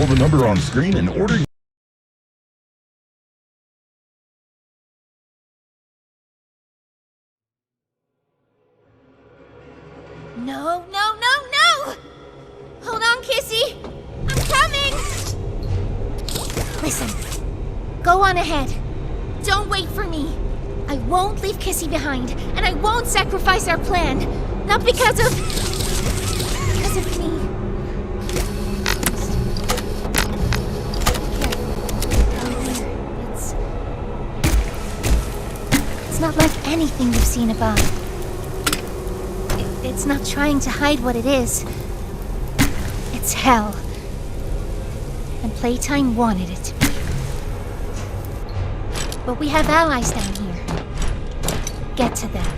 Call the number on screen and order. No, no, no, no! Hold on, Kissy! I'm coming! Listen, go on ahead. Don't wait for me. I won't leave Kissy behind, and I won't sacrifice our plan. Not because of me. Here. It's not like anything you've seen above. It's not trying to hide what it is. It's hell. And Playtime wanted it to be. But we have allies down here. Get to them.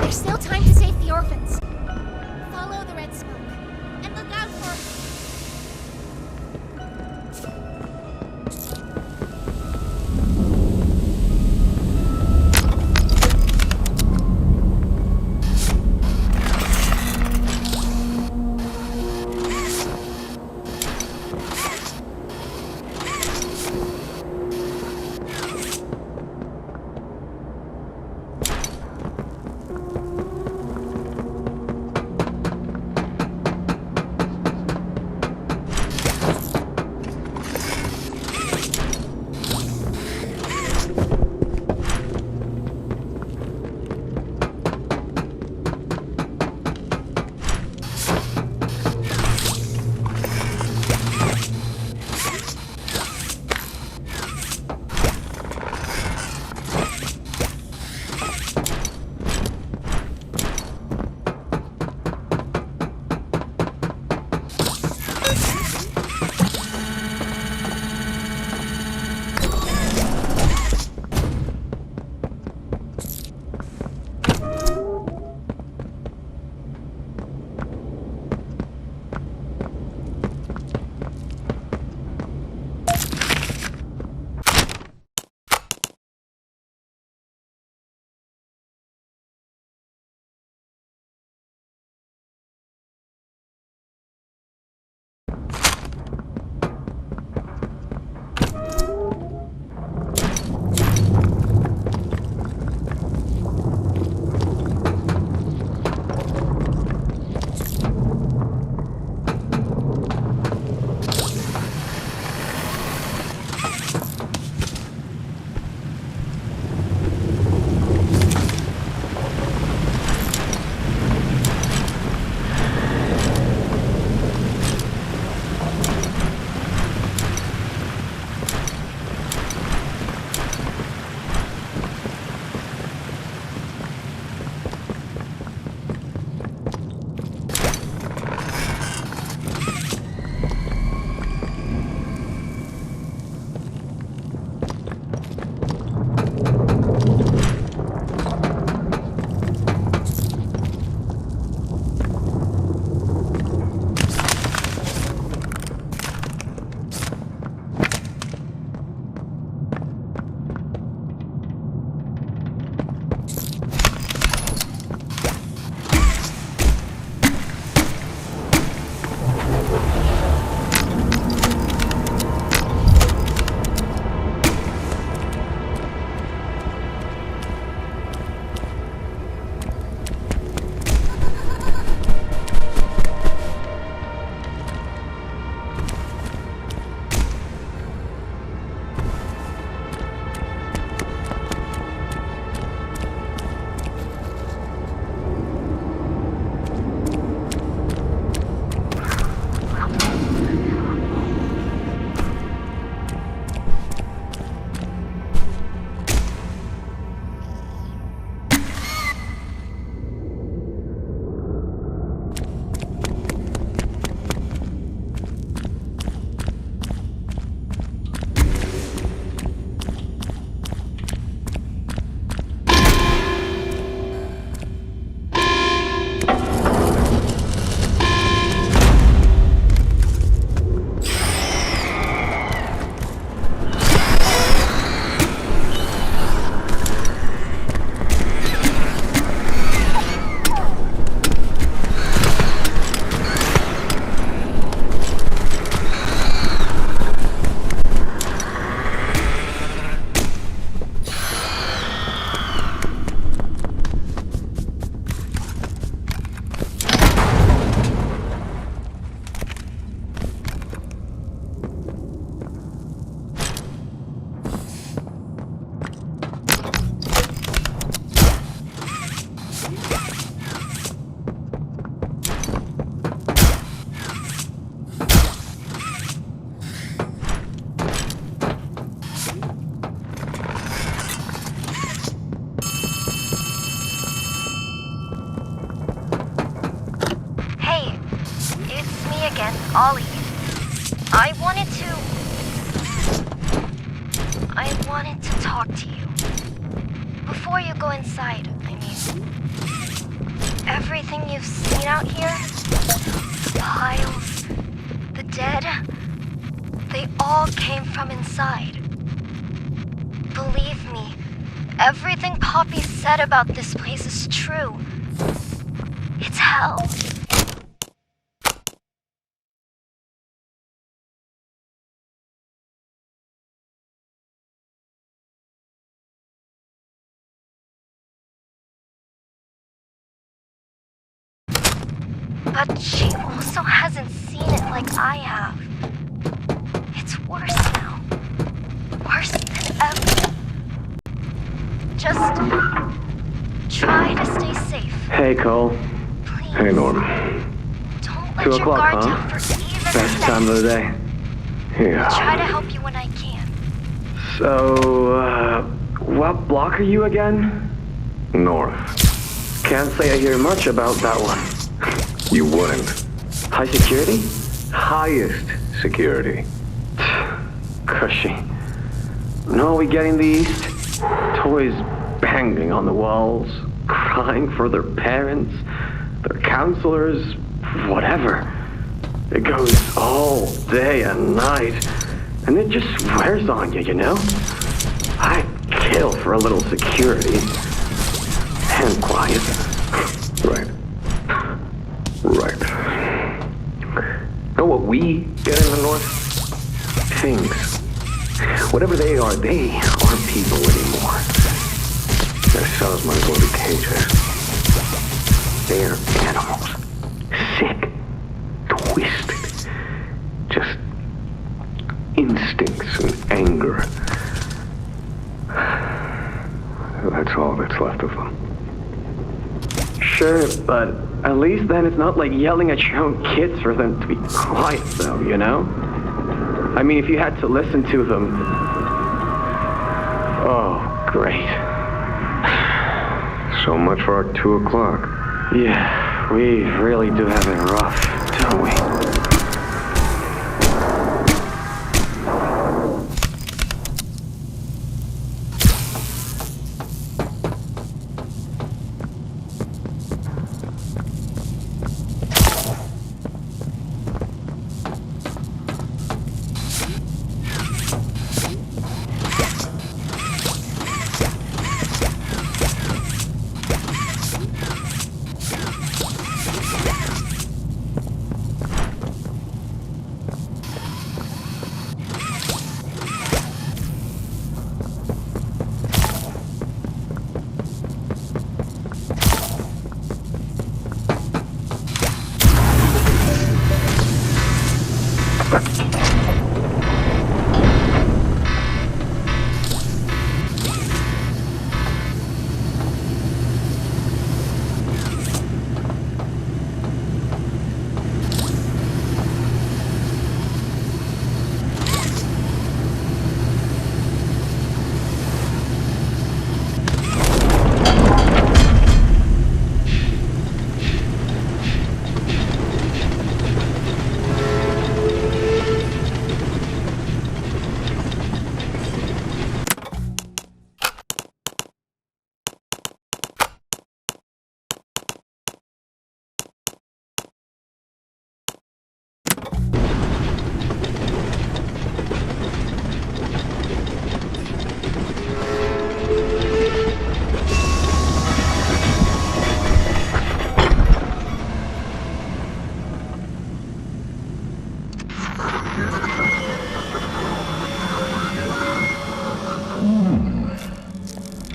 There's still time to save the orphans. Follow the red smoke. And look out for... Ollie, I wanted to talk to you. Before you go inside, I mean. Everything you've seen out here, the piles, the dead, they all came from inside. Believe me, everything Poppy said about this place is true. It's hell. But she also hasn't seen it like I have. It's worse now. Worse than ever. Just try to stay safe. Hey, Cole. Please. Hey, Norm. Don't let 2 your o'clock, guard huh? down for even a Best time of the day. Yeah. I'll try to help you when I can. So, what block are you again? North. Can't say I hear much about that one. You wouldn't. High security? Highest security. Cushy. No, we get in the east. Toys banging on the walls, crying for their parents, their counselors, whatever. It goes all day and night, and it just wears on you, you know? I'd kill for a little security. And quiet. Right. Know what we get in the North? Things. Whatever they aren't people anymore. Their cells might go to cages. They're animals. Sick. Twisted. Just instincts and anger. That's all that's left of them. Sure, but at least then it's not like yelling at your own kids for them to be quiet, though, you know? I mean, if you had to listen to them... Oh, great. So much for our 2 o'clock. Yeah, we really do have it rough, don't we?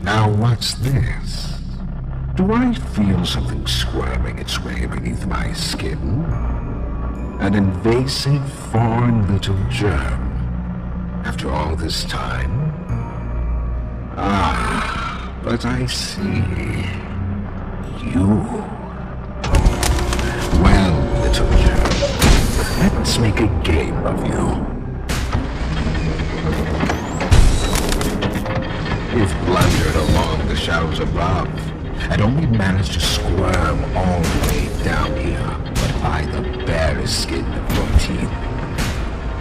Now what's this? Do I feel something squirming its way beneath my skin? An invasive foreign little germ. After all this time? Ah, but I see. You. Well, little germ, let's make a game of you. If blundered along the shelves above, and only managed to squirm all the way down here, but by the barest skin of your teeth.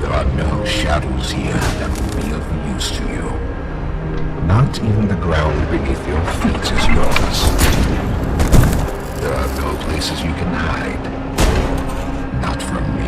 There are no shadows here that will be of use to you. Not even the ground beneath your feet is yours. There are no places you can hide. Not from me.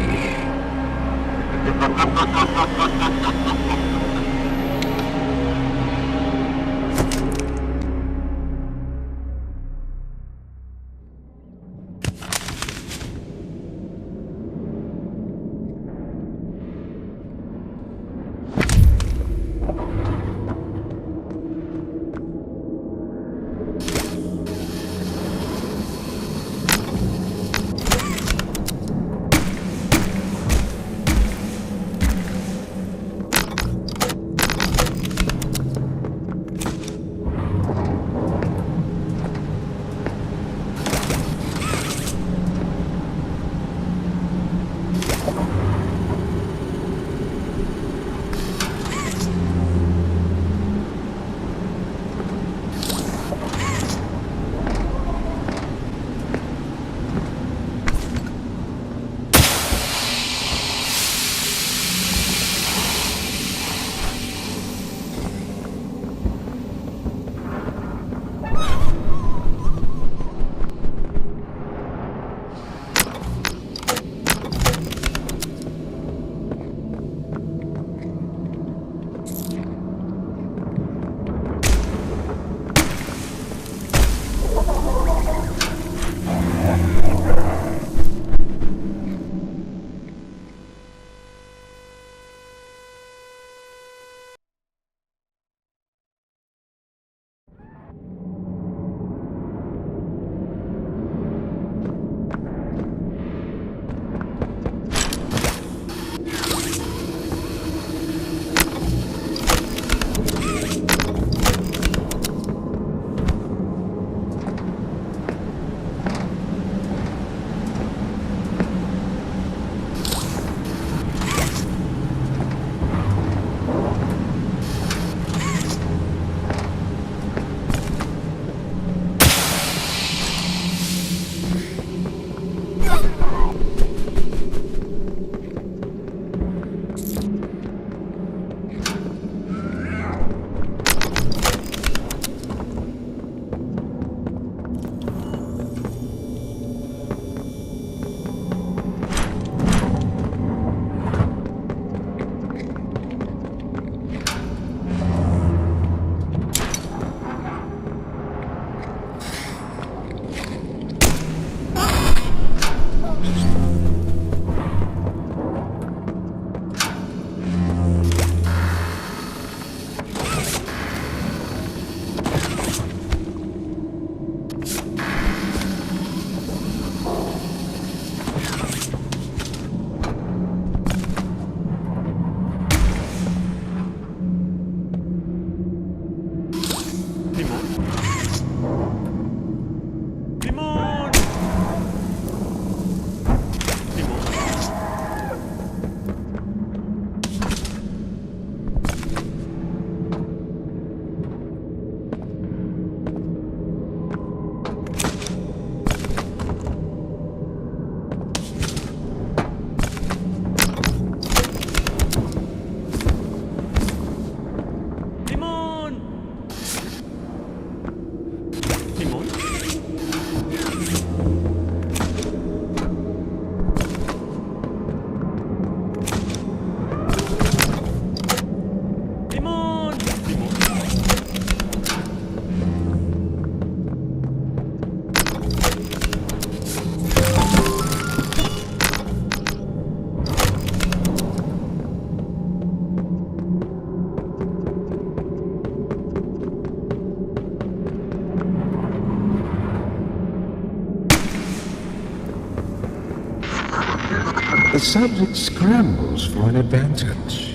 The subject scrambles for an advantage.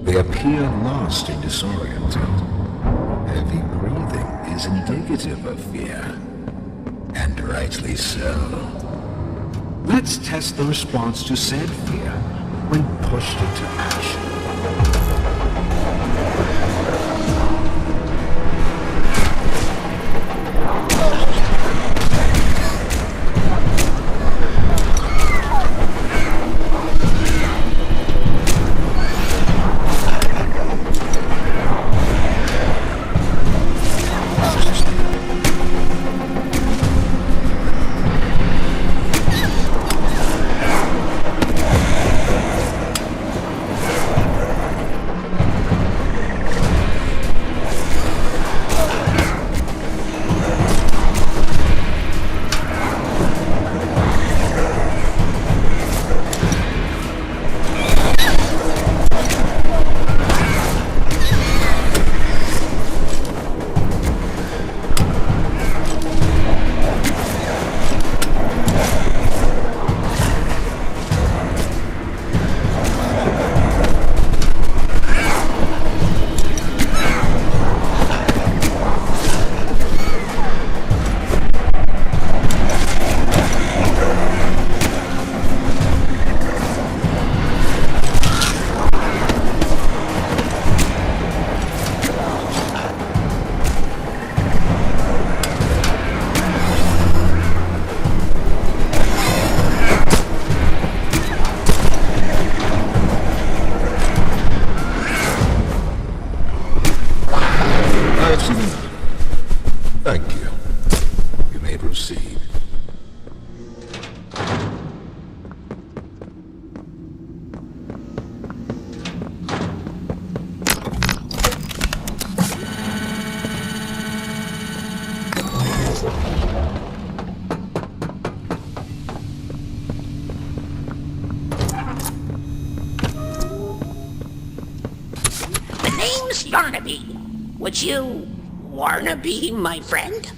They appear lost and disoriented. Heavy breathing is indicative of fear, and rightly so. Let's test the response to said fear when pushed into action. may proceed. The name's Yarnaby. Would you wanna be my friend?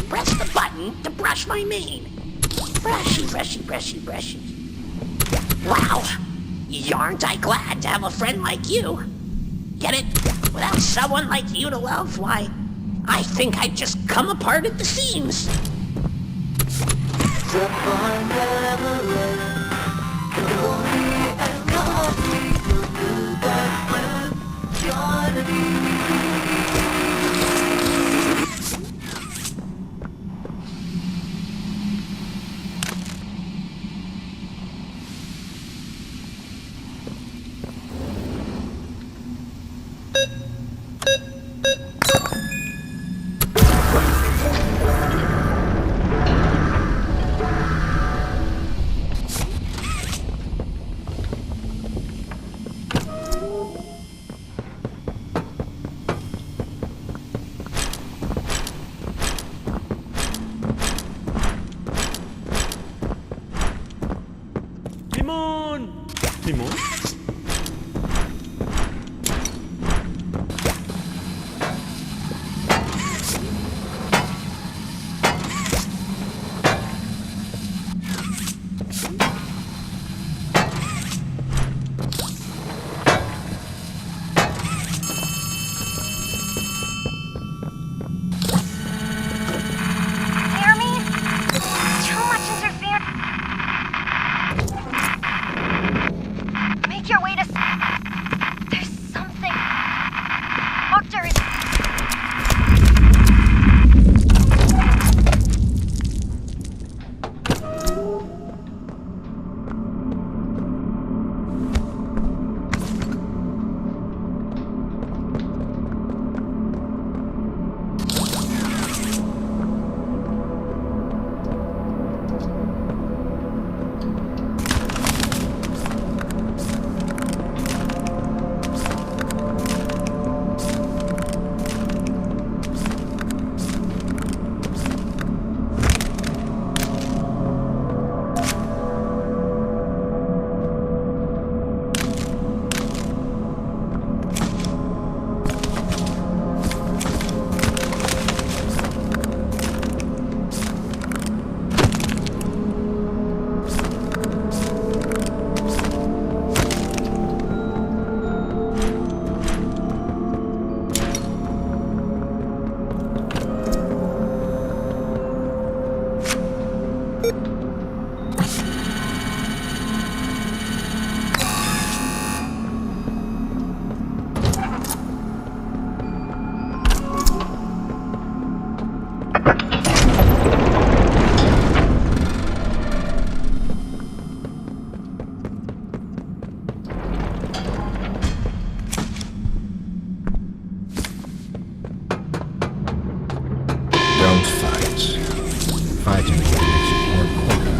Press the button to brush my mane. Brushy, brushy, brushy, brushy. Wow! Yarn't I glad to have a friend like you? Get it? Without someone like you to love, why, I think I'd just come apart at the seams. Simon? Hear me? Too much interference. Make your way to... There's something. Octor is... Don't fight. Fighting makes it more quicker.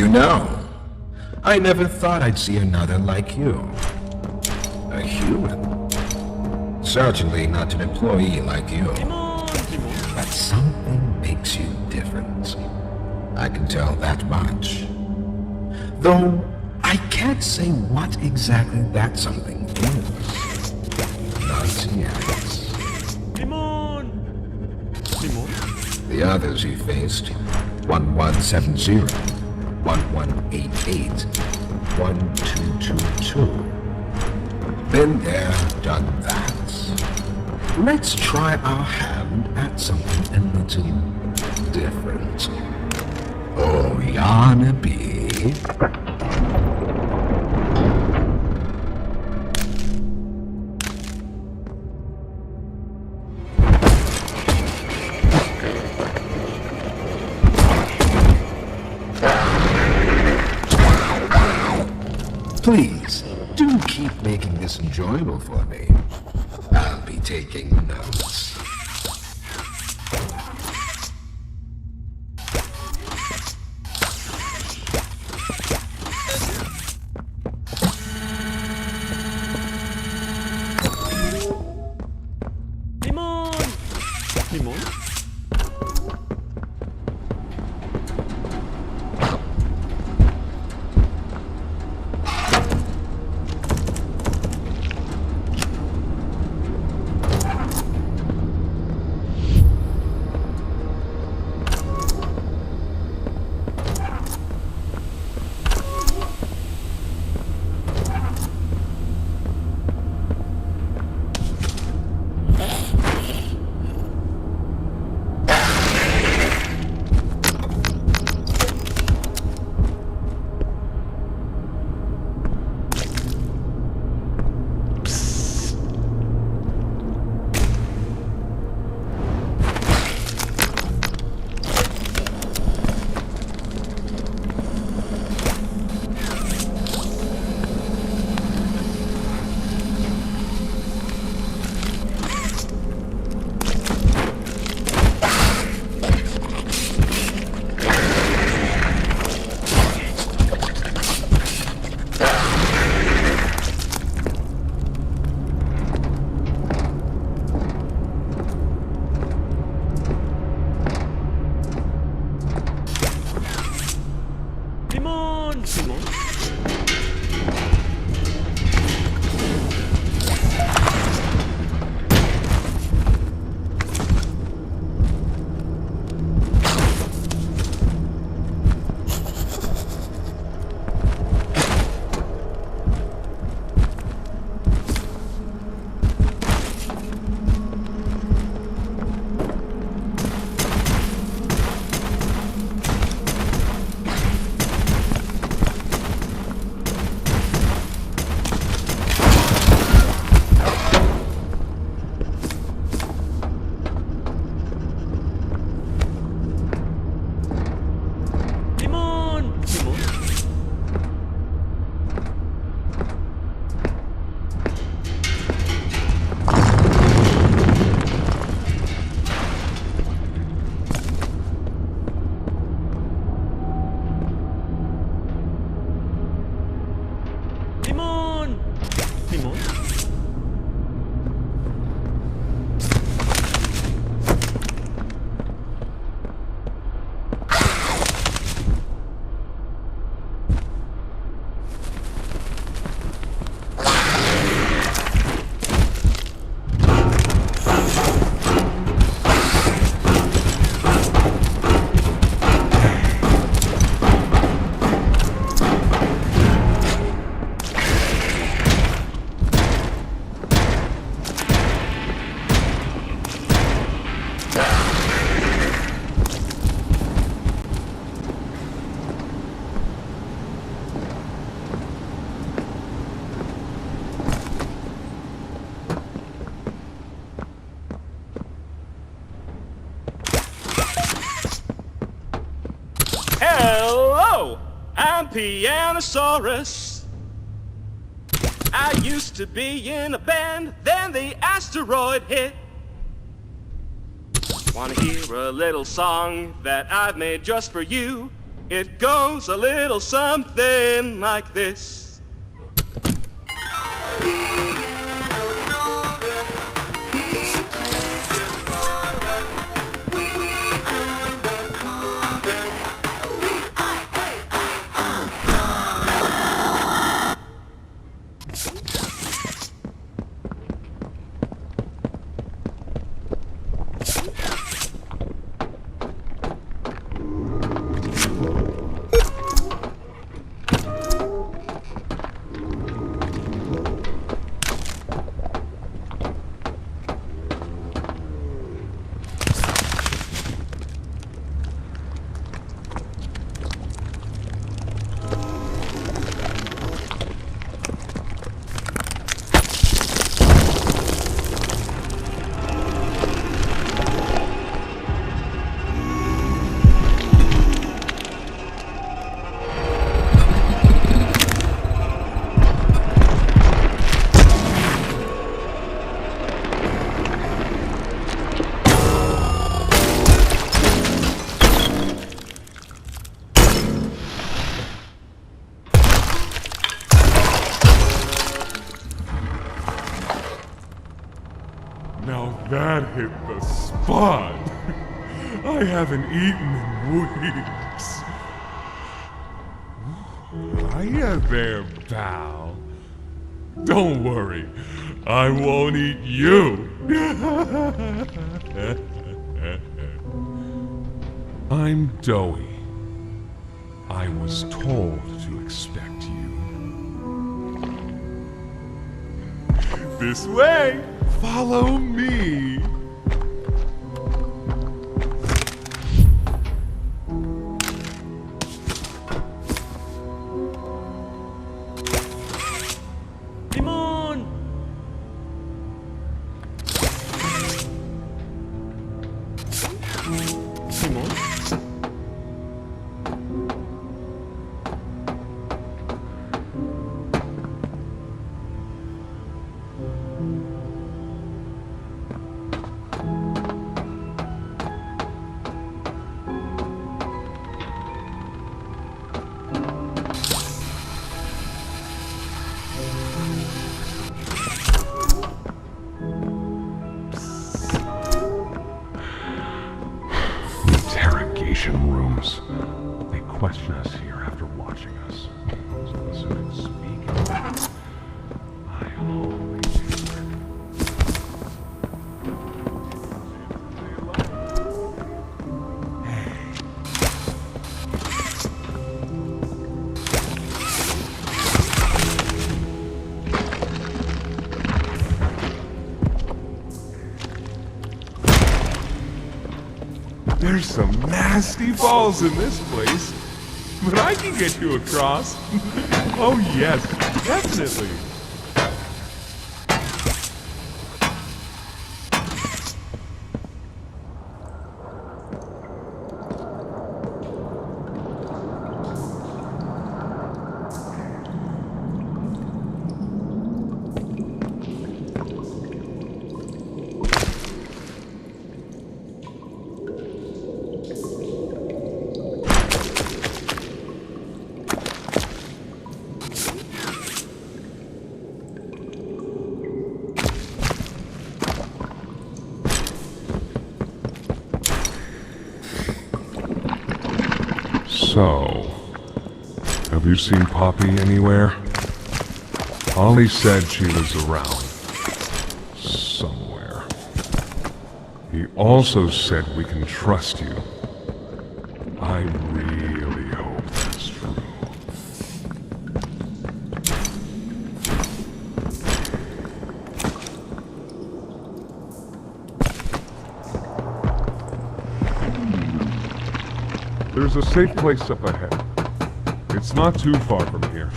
You know, I never thought I'd see another like you. A human. Certainly not an employee like you. But something makes you different. I can tell that much. Though, I can't say what exactly that something is. Not yet. The others you faced, 1170, 1188, 1222. Been there, done that. Let's try our hand at something a little different. Oh, Yarnaby. Please, do keep making this enjoyable for me. I'll be taking notes. I'm Pianosaurus. I used to be in a band, then the asteroid hit. Wanna hear a little song that I've made just for you? It goes a little something like this. Now that hit the spot. I haven't eaten in weeks. Hiya there, pal. Don't worry, I won't eat you. I'm Doughy. I was told to expect you. This way! Follow me! Timon! Timon? Interrogation rooms. They question us here after watching us. So listen and speak. I always There's some nasty balls in this place, but I can get you across. Oh yes, definitely. So, have you seen Poppy anywhere? Ollie said she was around. Somewhere. He also said we can trust you. I really hope that's true. There's a safe place up ahead. It's not too far from here.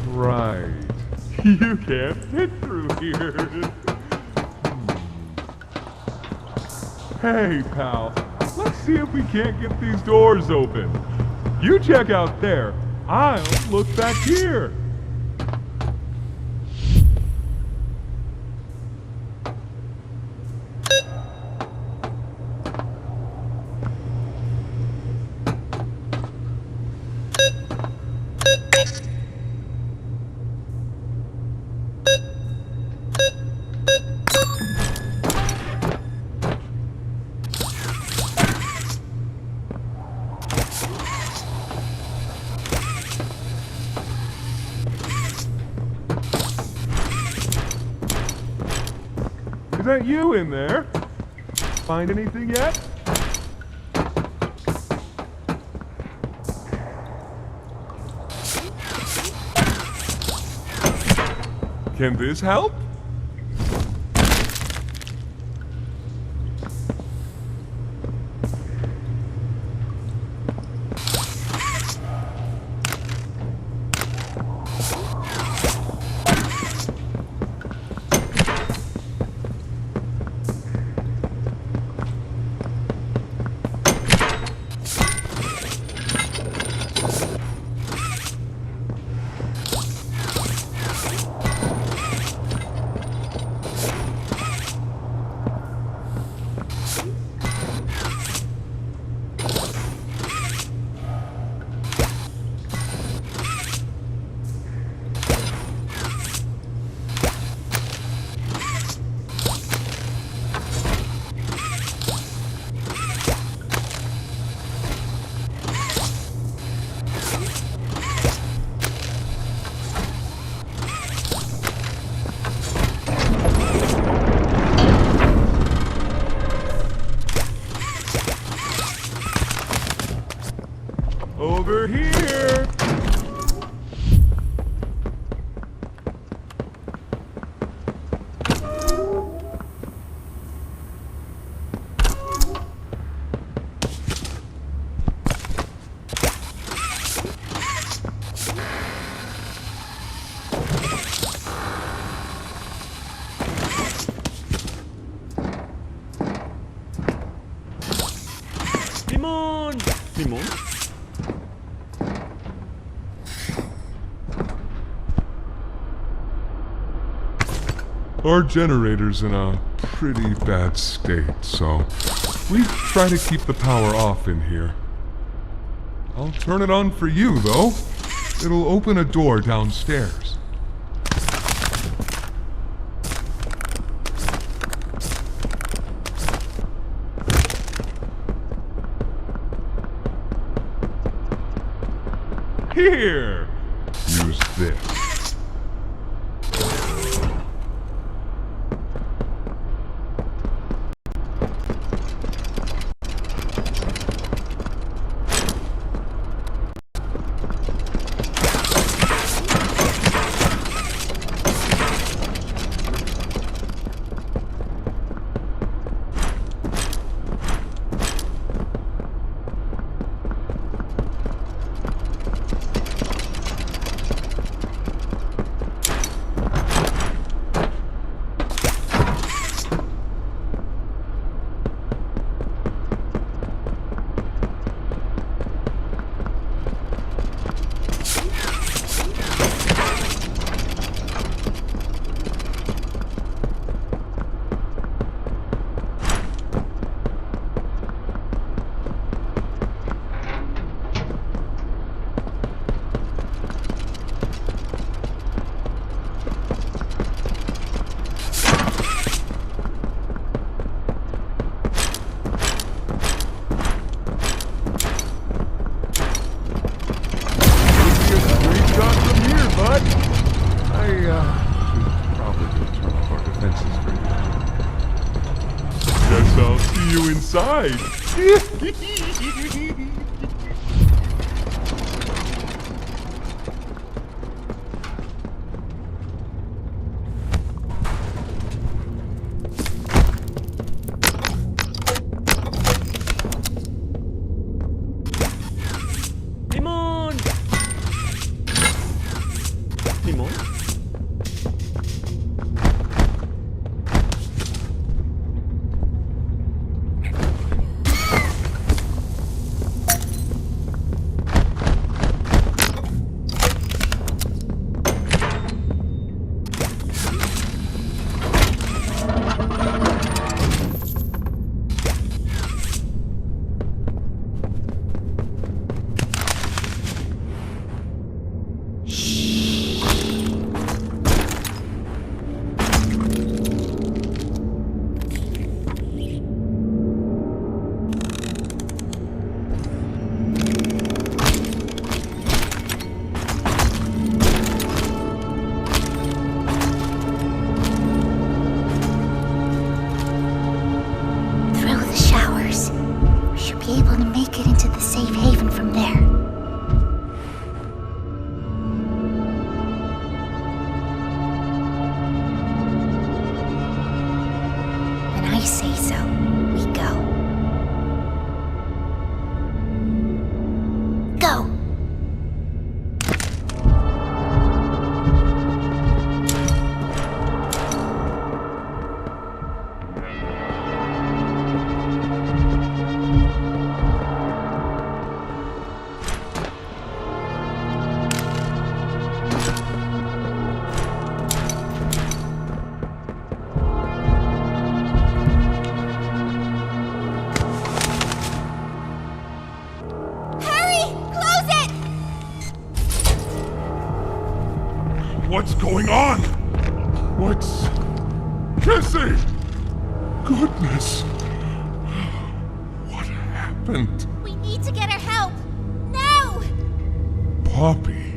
Right. You can't fit through here. Hey, pal. Let's see if we can't get these doors open. You check out there. I'll look back here. that you in there? Find anything yet? Can this help? Over here! Timon! Timon? Our generator's in a pretty bad state, so we try to keep the power off in here. I'll turn it on for you, though. It'll open a door downstairs. Here! Use this. Guess I'll see you inside. Timon! Timon? What's going on? What's... Kissy! Goodness! What happened? We need to get her help! Now! Poppy?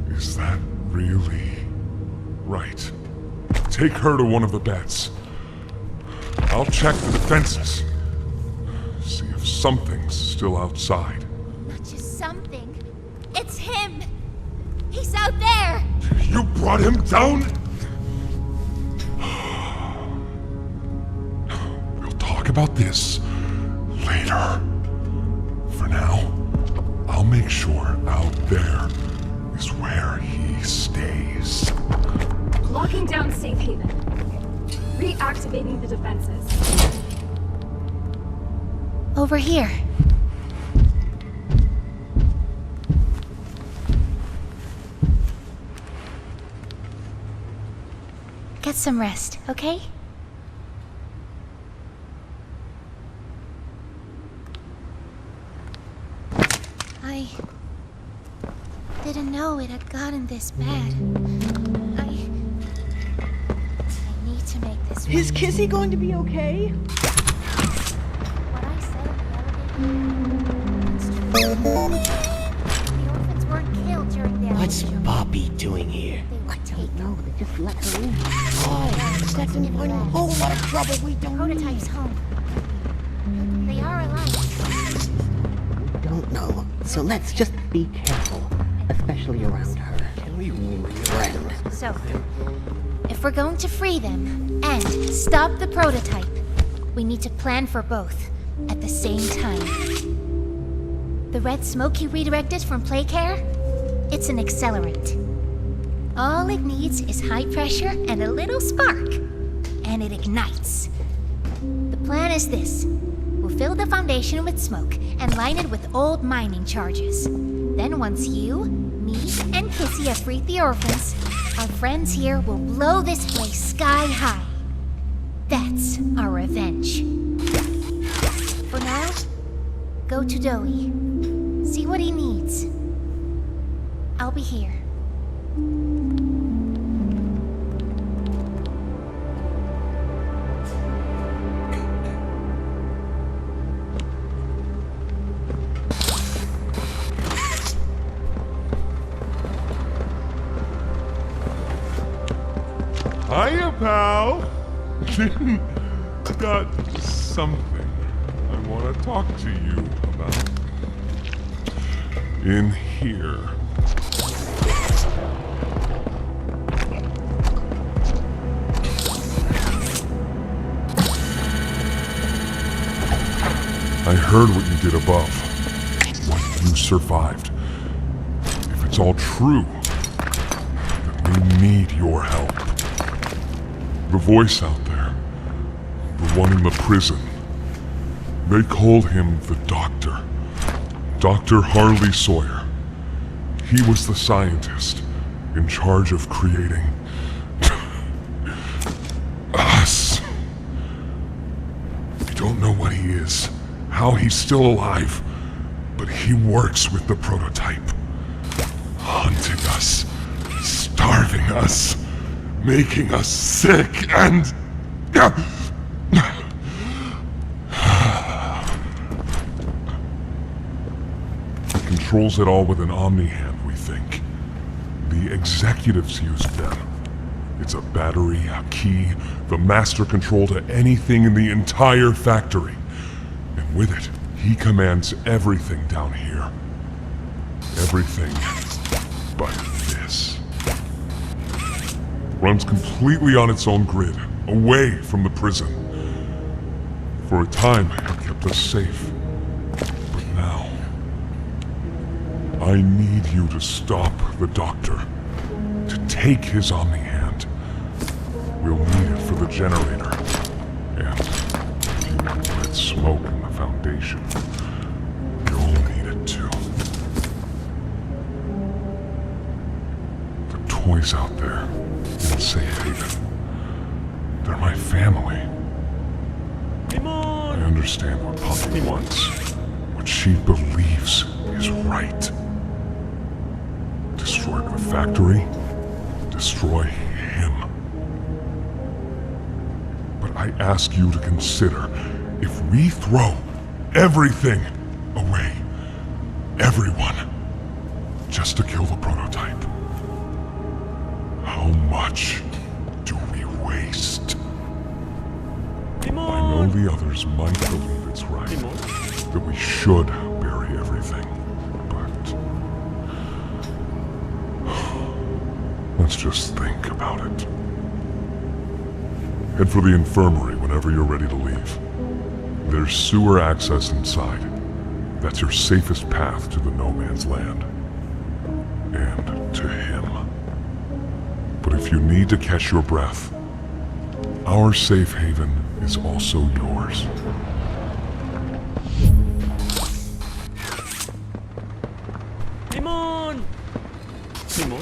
Is that really... Right. Take her to one of the beds. I'll check the defenses. See if something's still outside. Not just something. It's him! He's out there! You brought him down? We'll talk about this later. For now, I'll make sure out there is where he stays. Locking down safe haven. Reactivating the defenses. Over here. Get some rest, okay? I didn't know it had gotten this bad. I need to make this Is right. Kissy going to be okay? What I said in the elevator, it's true. The orphans weren't killed during the What's evolution. Poppy doing here? They were taken. No, they just let her in. Oh, that's in a whole lot of trouble we don't Prototype's need. home. They are alive. Don't know. So let's just be careful, especially around her. Can we friend? So, if we're going to free them and stop the prototype, we need to plan for both at the same time. The red smoke you redirected from PlayCare? It's an accelerant. All it needs is high pressure and a little spark, and it ignites. The plan is this. We'll fill the foundation with smoke and line it with old mining charges. Then once you, me, and Kissy have freed the orphans, our friends here will blow this place sky high. That's our revenge. For now, go to Doey. See what he needs. I'll be here. Hiya, pal! Got something I want to talk to you about. In here. I heard what you did above. What you survived. If it's all true, then we need your help. The voice out there, the one in the prison, they called him the Doctor. Dr. Harley Sawyer. He was the scientist in charge of creating us. We don't know what he is, how he's still alive, but he works with the prototype. Hunting us, starving us, making us sick and... He controls it all with an Omni-Hand, we think. The executives used them. It's a battery, a key, the master control to anything in the entire factory. And with it, he commands everything down here. Everything but this. Runs completely on its own grid, away from the prison. For a time, it kept us safe. But now, I need you to stop the Doctor. To take his Omni-Hand. We'll need it for the generator. And red smoke in the foundation. You'll need it too. The toys out there in Safe Haven. They're my family. I understand what Poppy wants. What she believes is right. Destroy the factory, destroy him. But I ask you to consider, if we throw everything away, everyone, just to kill the prototype, how much do we waste? I know the others might believe it's right, that we should bury everything, but let's just think about it. Head for the infirmary whenever you're ready to leave. There's sewer access inside. That's your safest path to the no man's land. And to him. But if you need to catch your breath, our safe haven is also yours. Simon! Simon?